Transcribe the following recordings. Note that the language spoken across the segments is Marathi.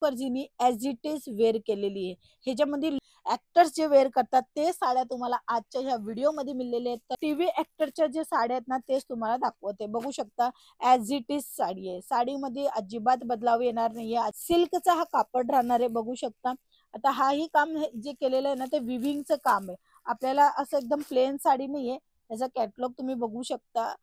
मुखर्जींनी ॲज इट इज वेअर केलेली आहे. ह्याच्यामध्ये ऍक्टर्स जे वेअर करतात ते साड्या तुम्हाला आजच्या ह्या व्हिडिओमध्ये मिळलेल्या आहेत. तर टीव्ही ऍक्टरच्या जे साड्या आहेत ना तेच तुम्हाला दाखवते. बघू शकता ॲज इट इज साडी आहे. साडीमध्ये अजिबात बदलाव येणार नाहीये. सिल्कचा हा कापड राहणार आहे. बघू शकता. आता हाही काम जे केलेलं आहे ना ते विविंगचं काम आहे. आपल्याला असं एकदम प्लेन साडी नाहीये. याचा कॅटलॉग तुम्ही बघू शकता.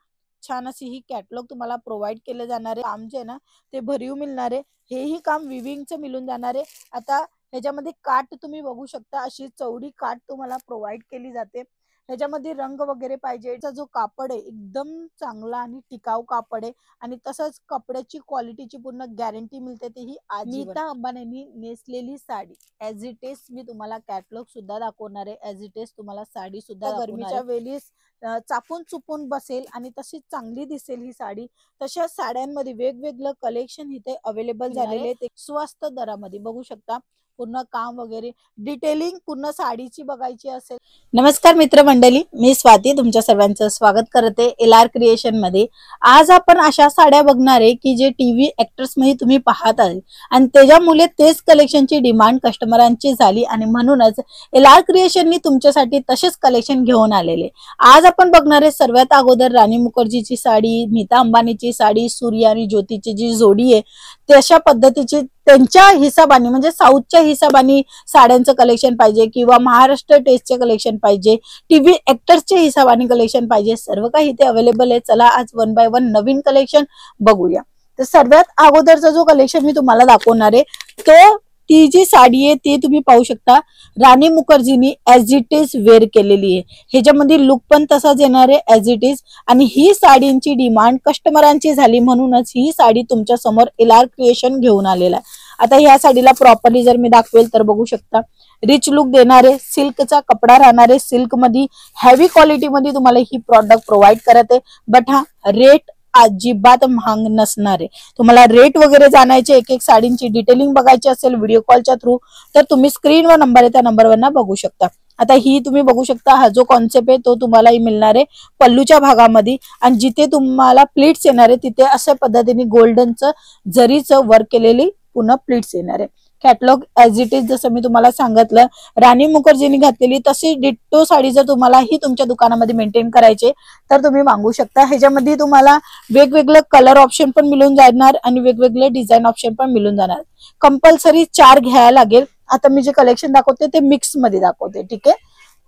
छान अशी ही कॅटलॉग तुम्हाला प्रोव्हाइड केले जाणारे काम जे आहे ना ते भरीव मिळणार आहे. हेही काम विविंगचं मिळून जाणार आहे. आता ह्याच्यामध्ये काठ तुम्ही बघू शकता. अशी चौडी काठ तुम्हाला प्रोव्हाइड केली जाते. ह्याच्यामध्ये रंग वगैरे पाहिजे जो कापड आहे एकदम चांगला आणि टिकाऊ कापड आहे आणि तसंच कपड्याची क्वालिटीची पूर्ण गॅरंटी मिळते. ती ही नीता अंबानींनी नेसलेली साडी ॲज इट इज मी तुम्हाला कॅटलॉग सुद्धा दाखवणार आहे. ॲज इट इज तुम्हाला साडी सुद्धा गरमीच्या वेळेस चापून चुपून बसेल आणि तशी चांगली दिसेल ही साडी. तशा साड्यांमध्ये वेगवेगळं कलेक्शन इथे अवेलेबल झालेले आहे. स्वस्त दरामध्ये बघू शकता. पूर्ण काम वगैरे डिटेलिंग पूर्ण साडीची बघायची असेल. नमस्कार मित्रमंडळी, मी स्वाती तुमच्या सर्वांचं स्वागत करते LR क्रिएशन मध्ये. आज आपण अशा साड्या बघणार आहे की जे टीव्ही ऍक्टर्स मध्ये तुम्ही पाहत आहे आणि त्याच्यामुळे तेच कलेक्शनची डिमांड कस्टमरांची झाली आणि म्हणूनच LR क्रिएशननी तुमच्यासाठी तसेच कलेक्शन घेऊन आलेले. आज आपण बघणार आहे सर्वात अगोदर राणी मुखर्जीची साडी, नीता अंबानीची साडी, सूर्या आणि ज्योतीची जी जोडी आहे तशा पद्धतीची त्यांच्या हिसाबाने म्हणजे साऊथच्या हिसाबाने साड्यांचं कलेक्शन पाहिजे किंवा महाराष्ट्र टेस्टचे कलेक्शन पाहिजे, टीव्ही ऍक्टर्सच्या हिसाबाने कलेक्शन पाहिजे, सर्व काही इथे अवेलेबल आहे. चला आज one by one Naveen collection बघूया. तर सर्वात अगोदरचा जो कलेक्शन मी तुम्हाला दाखवणार आहे तो ती जी साडी आहे ती तुम्ही पाहू शकता राणी मुखर्जींनी ॲज इट इज वेअर केलेली आहे. ह्याच्यामध्ये लुक पण तसाच येणार आहे ॲज इट इज आणि ही साडींची डिमांड कस्टमरांची झाली म्हणूनच ही साडी तुमच्या समोर LR क्रिएशन घेऊन आलेला आहे. आता ह्या साडीला प्रॉपरली जर मी दाखवेल तर बघू शकता रिच लुक देणारे सिल्कचा कपडा राहणार आहे. सिल्क मध्ये हेवी क्वालिटी मध्ये तुम्हाला ही प्रॉडक्ट प्रोव्हाइड करत आहे. बट हा रेट अजिबात महाग नसणार आहे. तुम्हाला रेट वगैरे जाणायचे एक एक साडींची डिटेलिंग बघायची असेल व्हिडिओ कॉलच्या थ्रू तर तुम्ही स्क्रीनवर नंबर आहे त्या नंबरवर बघू शकता. आता ही तुम्ही बघू शकता हा जो कॉन्सेप्ट आहे तो तुम्हाला मिळणार आहे पल्लूच्या भागामध्ये आणि जिथे तुम्हाला प्लीट्स येणार आहे तिथे अशा पद्धतीने गोल्डनचं जरीचं वर्क केलेली पुन्हा प्लीट्स येणार आहे. कॅटलॉग ॲज इट इज जसं मी तुम्हाला सांगितलं राणी मुखर्जींनी घातलेली तशी डिट्टो साडी जर तुम्हाला ही तुमच्या दुकानामध्ये मेंटेन करायचे तर तुम्ही मागू शकता. ह्याच्यामध्ये तुम्हाला वेगवेगळे कलर ऑप्शन पण मिळून जाणार आणि वेगवेगळे डिझाईन ऑप्शन पण मिळून जाणार. कंपल्सरी 4 घ्यायला लागेल. आता मी जे कलेक्शन दाखवते ते मिक्स मध्ये दाखवते, ठीक आहे.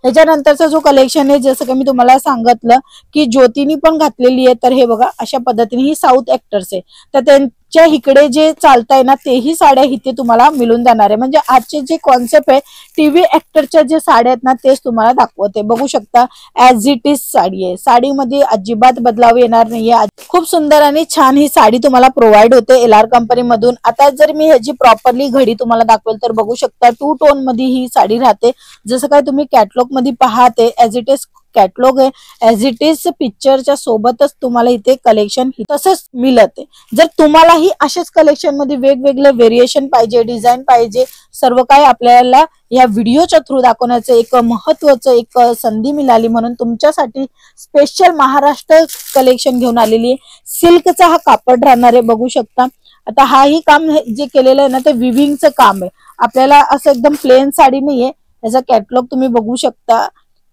ह्याच्यानंतरचा जो कलेक्शन आहे जसं की मी तुम्हाला सांगितलं की ज्योतीनी पण घातलेली आहे. तर हे बघा अशा पद्धतीने ही साऊथ ऍक्टर्स आहे तर त्यांच्या इकडे जे चालताय ना तेही साड्या इथे तुम्हाला मिळून जाणार आहे. म्हणजे आजचे जे कॉन्सेप्ट आहे टीव्ही ऍक्टरच्या जे साड्या आहेत ना तेच तुम्हाला दाखवते. बघू शकता ॲज इट इज साडी आहे. साडीमध्ये अजिबात बदलाव येणार नाहीये. खूप सुंदर आणि छान ही साडी तुम्हाला प्रोव्हाइड होते LR कंपनी मधून. आता जर मी ह्याची प्रॉपरली घडी तुम्हाला दाखवेल तर बघू शकता 2 टोन मध्ये ही साडी राहते. जसं काय तुम्ही कॅटलॉग मध्ये पाहते ॲज इट इज कॅटलॉग आहे ॲज इट इज पिक्चरच्या सोबतच तुम्हाला इथे कलेक्शन तसंच मिळते. जर तुम्हालाही असेच कलेक्शन मध्ये वेगवेगळे व्हेरिएशन पाहिजे, डिझाईन पाहिजे, सर्व काही आपल्याला या व्हिडिओच्या थ्रू दाखवण्याचं एक महत्वाचं एक संधी मिळाली म्हणून तुमच्यासाठी स्पेशल महाराष्ट्र कलेक्शन घेऊन आलेली आहे. सिल्कचा हा कापड राहणार आहे. बघू शकता. आता हाही काम जे केलेलं आहे ना ते विविंगचं काम आहे. आपल्याला असं एकदम प्लेन साडी नाहीये. याचा कॅटलॉग तुम्ही बघू शकता.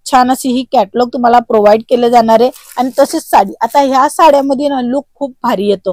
छान अशी ही कॅटलॉग तुम्हाला प्रोव्हाइड केले जाणार आहे आणि तसेच साडी. आता ह्या साड्यामध्ये ना लुक खूप भारी येतो.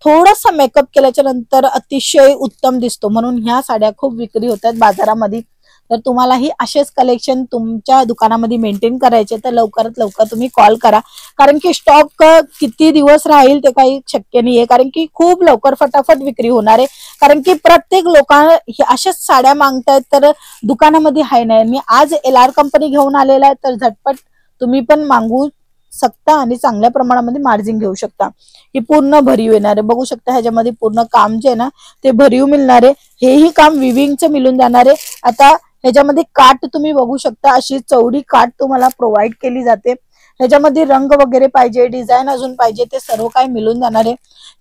थोडासा मेकअप केल्याच्या नंतर अतिशय उत्तम दिसतो म्हणून ह्या साड्या खूप विक्री होतात बाजारामध्ये. तर तुम्हालाही असेच कलेक्शन तुमच्या दुकानामध्ये मेंटेन करायचे तर लवकरात लवकर तुम्ही कॉल करा. कारण की स्टॉक किती दिवस राहील ते काही शक्य नाहीये. कारण की खूप लवकर फटाफट विक्री होणार आहे. कारण की प्रत्येक लोकांना अशाच साड्या मागतायत तर दुकानामध्ये हाय नाही. मी आज LR कंपनी घेऊन आलेला आहे तर झटपट तुम्ही पण मागू शकता आणि चांगल्या प्रमाणामध्ये मार्जिन घेऊ शकता. ही पूर्ण भरीव येणार आहे. बघू शकता ह्याच्यामध्ये पूर्ण काम जे आहे ना ते भरीव मिळणार आहे. हेही काम विविंगचं मिळून जाणार आहे. आता ह्याच्यामध्ये काठ तुम्ही बघू शकता. अशी चौडी काठ तुम्हाला प्रोव्हाइड केली जाते. ह्याच्यामध्ये रंग वगैरे पाहिजे, डिझाईन अजून पाहिजे ते सर्व काही मिळून जाणार आहे.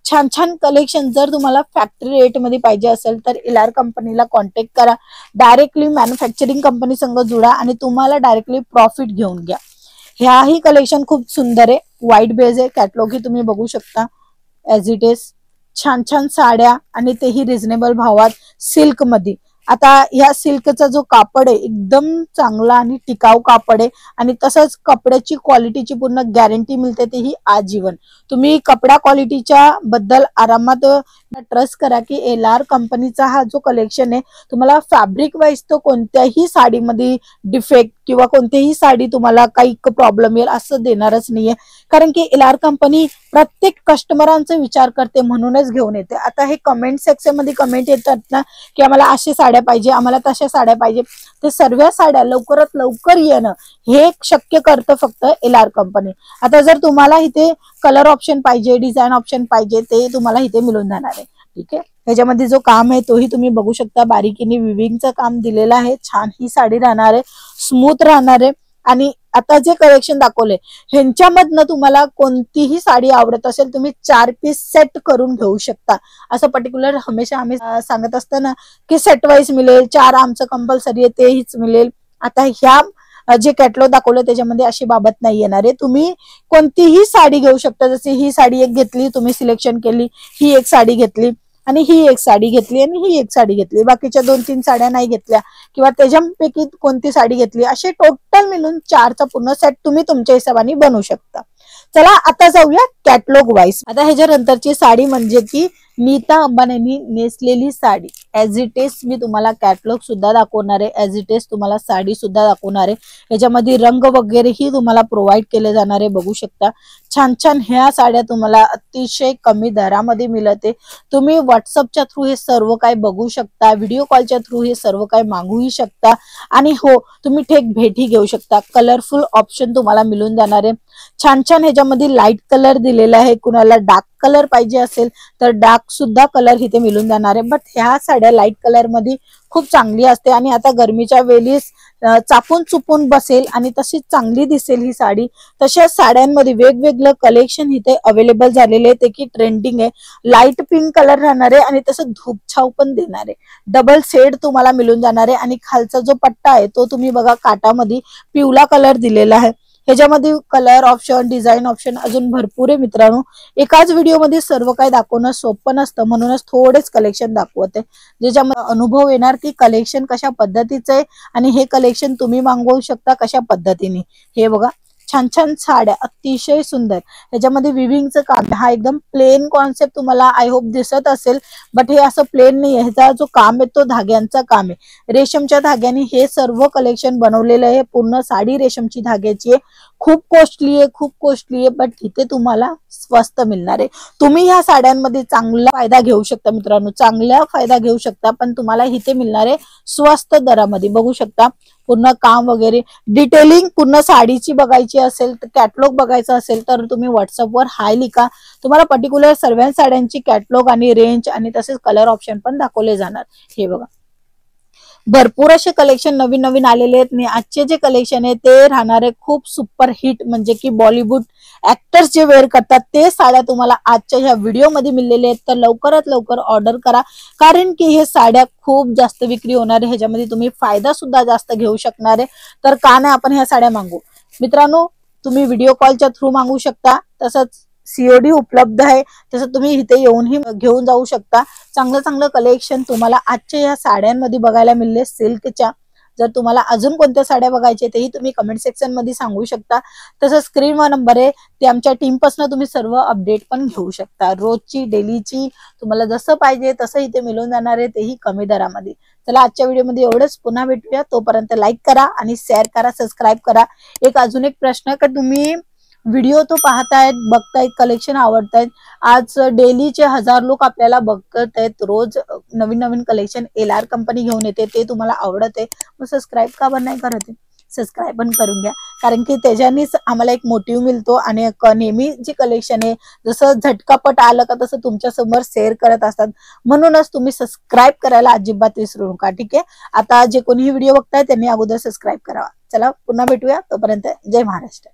छान छान कलेक्शन जर तुम्हाला फॅक्टरी रेट मध्ये पाहिजे असेल तर LR कंपनीला कॉन्टॅक्ट करा. डायरेक्टली मॅन्युफॅक्चरिंग कंपनी संग जुडा आणि तुम्हाला डायरेक्टली प्रॉफिट घेऊन घ्या. ह्याही कलेक्शन खूप सुंदर आहे. व्हाईट बेज आहे. कॅटलॉग ही तुम्ही बघू शकता ॲज इट इज. छान छान साड्या आणि तेही रिझनेबल भावात सिल्क मध्ये. आता ह्या सिल्कचा जो कापड आहे एकदम चांगला आणि टिकाऊ कापड आहे आणि तसंच कपड्याची क्वालिटीची पूर्ण गॅरंटी मिळते, तेही आजीवन. तुम्ही कपडा क्वालिटीच्या बद्दल आरामात ट्रस्ट करा की LR कंपनीचा हा जो कलेक्शन आहे तुम्हाला फॅब्रिक वाईज तो कोणत्याही साडीमध्ये डिफेक्ट किंवा कोणतीही साडी तुम्हाला काही प्रॉब्लेम येईल असं देणारच नाहीये. कारण की LR कंपनी प्रत्येक कस्टमरांचा विचार करते म्हणूनच घेऊन येते. आता हे कमेंट सेक्शन मध्ये कमेंट येतात ना की आम्हाला अशा साड्या पाहिजे, आम्हाला तशा साड्या पाहिजे, ते सर्व साड्या लवकरात लवकर येणं हे शक्य करतं फक्त LR कंपनी. आता जर तुम्हाला इथे कलर ऑप्शन पाहिजे, डिझाईन ऑप्शन पाहिजे, ते तुम्हाला इथे मिळून जाणार आहे. ठीक आहे. ह्याच्यामध्ये जो काम आहे तोही तुम्ही बघू शकता, बारीकीने विविंगचं काम दिलेलं आहे. छान ही साडी राहणार आहे, स्मूथ राहणार आहे. आणि आता जे कलेक्शन दाखवले ह्यांच्यामधनं तुम्हाला कोणतीही साडी आवडत असेल तुम्ही 4 पीस सेट करून घेऊ शकता. असं पर्टिक्युलर हमेशा आम्ही सांगत असतो ना की सेट वाईज मिळेल, 4 आमचं कंपल्सरी आहे तेहीच मिळेल. आता ह्या जे कॅटलॉग दाखवलं त्याच्यामध्ये अशी बाबत नाही येणार आहे. तुम्ही कोणतीही साडी घेऊ शकता. जशी ही साडी एक घेतली, तुम्ही सिलेक्शन केली, ही एक साडी घेतली आणि ही एक साडी घेतली आणि ही एक साडी घेतली, बाकीच्या 2-3 साड्या नाही घेतल्या किंवा त्याच्यापैकी कोणती साडी घेतली, असे टोटल मिळून 4चा पूर्ण सेट तुम्ही तुमच्या हिशोबाने बनवू शकता. चला आता जाऊया कॅटलॉग वाईज. आता ह्याच्यानंतरची साडी म्हणजे की नीता अंबानींनी नेसलेली साडी. ऍज इट इज मी तुम्हाला कॅटलॉग सुद्धा दाखवणार आहे, ऍज इट इज तुम्हाला साडी सुद्धा दाखवणार आहे. याच्यामध्ये रंग वगैरेही तुम्हाला प्रोव्हाइड केले जाणार आहे. बघू शकता छान छान ह्या साड्या तुम्हाला अतिशय कमी दरामध्ये मिळते. तुम्ही व्हॉट्सअपच्या थ्रू हे सर्व काही बघू शकता, व्हिडिओ कॉलच्या थ्रू हे सर्व काही मागूही शकता आणि हो तुम्ही थेट भेटी घेऊ शकता. कलरफुल ऑप्शन तुम्हाला मिळून जाणार आहे. छान छान ह्याच्यामध्ये लाईट कलर दिलेला आहे, कुणाला डार्क कलर पाहिजे असेल तर डार्क सुद्धा कलर इथे मिळून जाणार आहे. बट ह्या साड्या लाईट कलर मध्ये खूप चांगली असते आणि आता गरमीच्या वेळेस चापून चुपून बसेल आणि तशीच चांगली दिसेल ही साडी. तशाच साड्यांमध्ये वेगवेगळं कलेक्शन इथे अवेलेबल झालेले आहे, ते की ट्रेंडिंग आहे. लाईट पिंक कलर राहणार आहे आणि तसं धूपछाव पण देणार आहे. डबल शेड तुम्हाला मिळून जाणार आहे आणि खालचा जो पट्टा आहे तो तुम्ही बघा काटामध्ये पिवळा कलर दिलेला आहे. ह्याच्यामध्ये कलर ऑप्शन, डिझाईन ऑप्शन अजून भरपूर आहे मित्रांनो. एकाच व्हिडिओमध्ये सर्व काही दाखवणं सोपं नसतं, म्हणूनच थोडेच कलेक्शन दाखवत आहे, ज्याच्यामध्ये अनुभव येणार की कलेक्शन कशा पद्धतीचं आहे आणि हे कलेक्शन तुम्ही मागवू शकता कशा पद्धतीने. हे बघा छान छान साड्या अतिशय सुंदर. ह्याच्यामध्ये विविंगचं काम, हा एकदम प्लेन कॉन्सेप्ट तुम्हाला आय होप दिसत असेल, बट हे असं प्लेन नाही आहे. ह्याचा जो काम आहे तो धाग्यांचा काम आहे. रेशमच्या धाग्याने हे सर्व कलेक्शन बनवलेलं आहे. पूर्ण साडी रेशमची धाग्याची आहे. खूप कॉस्टली आहे, खूप कॉस्टली आहे, बट इथे तुम्हाला स्वस्त मिळणार आहे. तुम्ही ह्या साड्यांमध्ये चांगला फायदा घेऊ शकता मित्रांनो, चांगला फायदा घेऊ शकता, पण तुम्हाला इथे मिळणार आहे स्वस्त दरामध्ये. बघू शकता पूर्ण काम वगैरे डिटेलिंग पूर्ण साडीची बघायची असेल तर कॅटलॉग बघायचा असेल तर तुम्ही व्हॉट्सअपवर हाय लिखा. तुम्हाला पर्टिक्युलर सर्व साड्यांची कॅटलॉग आणि रेंज आणि तसेच कलर ऑप्शन पण दाखवले जाणार. हे बघा भरपूर असे कलेक्शन नवीन नवीन आलेले आहेत. आजचे जे कलेक्शन आहे ते राहणार आहे खूप सुपर हिट, म्हणजे की बॉलिवूड ऍक्टर्स जे वेअर करतात ते साड्या तुम्हाला आजच्या ह्या व्हिडिओमध्ये मिळलेले आहेत. तर लवकरात लवकर ऑर्डर करा, कारण की हे साड्या खूप जास्त विक्री होणार आहे. ह्याच्यामध्ये तुम्ही फायदा सुद्धा जास्त घेऊ शकणार आहे. तर का नाही आपण ह्या साड्या मागू मित्रांनो. तुम्ही व्हिडिओ कॉलच्या थ्रू मागू शकता, तसंच COD उपलब्ध आहे, तसं तुम्ही इथे येऊनही घेऊन जाऊ शकता. चांगलं चांगलं कलेक्शन तुम्हाला आजच्या या साड्यांमध्ये बघायला मिळले सिल्कच्या. जर तुम्हाला अजून कोणत्या साड्या बघायच्या तेही तुम्ही कमेंट सेक्शन मध्ये सांगू शकता. तसंच स्क्रीनवर नंबर आहे, ते आमच्या टीम पासून तुम्ही सर्व अपडेट पण घेऊ शकता. रोजची डेलीची तुम्हाला जसं पाहिजे तसं इथे मिळून जाणार आहे, तेही कमी दरामध्ये. चला आजच्या व्हिडिओमध्ये एवढंच, पुन्हा भेटूया. तोपर्यंत लाईक करा आणि शेअर करा, सबस्क्राईब करा. अजून एक प्रश्न का तुम्ही व्हिडिओ तो पाहतायत, बघतायत, कलेक्शन आवडतायत. आज डेलीचे 1000 लोक आपल्याला बघत आहेत. रोज नवीन नवीन कलेक्शन LR कंपनी घेऊन येते, ते तुम्हाला आवडत आहे. मग सबस्क्राईब का पण नाही करत आहे? सबस्क्राईब पण करून घ्या, कारण की त्याच्यानेच आम्हाला एक मोटिव्ह मिळतो आणि नेहमी जे कलेक्शन आहे जसं झटकापट आलं का तसं तुमच्या समोर शेअर करत असतात. म्हणूनच तुम्ही सबस्क्राईब करायला अजिबात विसरू नका. ठीक आहे. आता जे कोणी व्हिडिओ बघताय त्यांनी अगोदर सबस्क्राईब करावा. चला पुन्हा भेटूया. तोपर्यंत जय महाराष्ट्र.